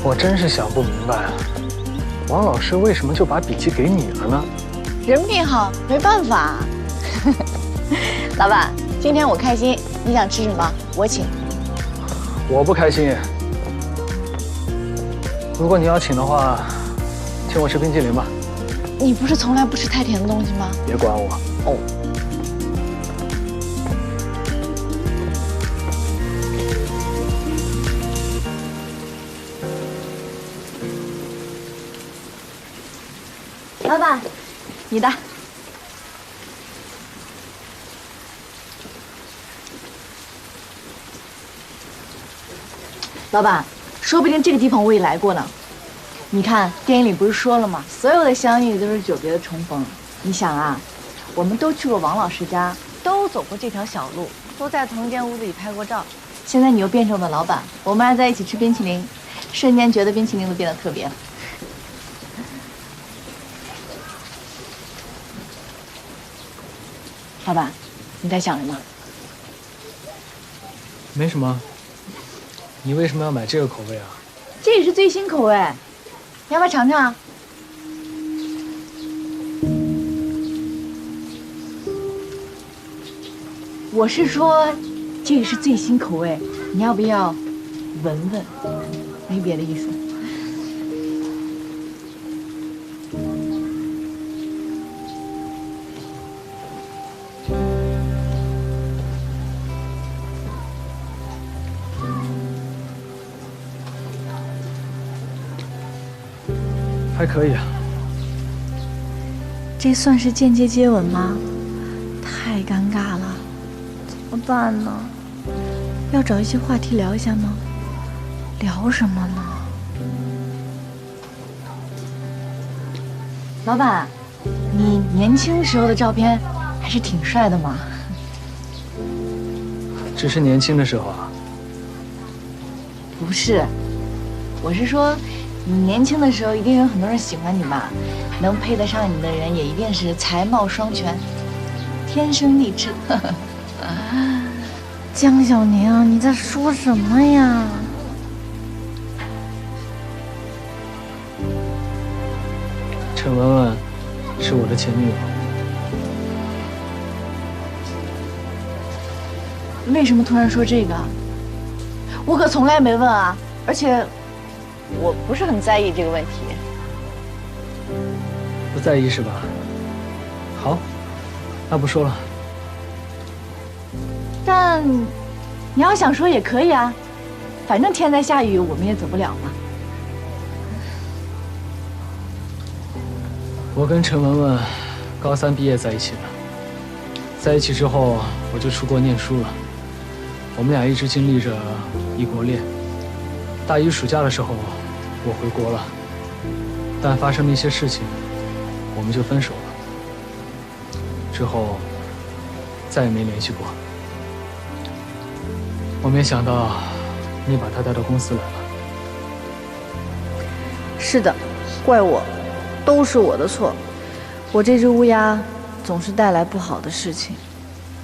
我真是想不明白啊，王老师为什么就把笔记给你了呢？人品好，没办法。老板，今天我开心，你想吃什么？我请。我不开心。如果你要请的话，请我吃冰淇淋吧。你不是从来不吃太甜的东西吗？别管我。哦。老板，你的。老板，说不定这个地方我也来过呢。你看电影里不是说了吗？所有的相遇都是久别的重逢。你想啊，我们都去过王老师家，都走过这条小路，都在同一间屋子里拍过照。现在你又变成我的老板，我们还在一起吃冰淇淋，瞬间觉得冰淇淋都变得特别了。老板，你在想什么？没什么。你为什么要买这个口味啊？这也是最新口味，你要不要尝尝？我是说，这个是最新口味，你要不要闻闻？没别的意思。还可以啊。这算是间接接吻吗？太尴尬了，怎么办呢？要找一些话题聊一下吗？聊什么呢？老板，你年轻时候的照片还是挺帅的嘛。只是年轻的时候啊。不是，我是说。你年轻的时候一定有很多人喜欢你嘛，能配得上你的人也一定是才貌双全，天生丽质。江小宁，你在说什么呀？陈文文是我的前女友。为什么突然说这个？我可从来没问啊，而且。我不是很在意这个问题。不在意是吧？好，那不说了。但你要想说也可以啊，反正天在下雨，我们也走不了嘛。我跟陈文文高3毕业在一起的，在一起之后我就出国念书了，我们俩一直经历着异国恋。大1暑假的时候。我回国了，但发生了一些事情，我们就分手了。之后再也没联系过。我没想到你把他带到公司来了。是的，怪我，都是我的错。我这只乌鸦总是带来不好的事情。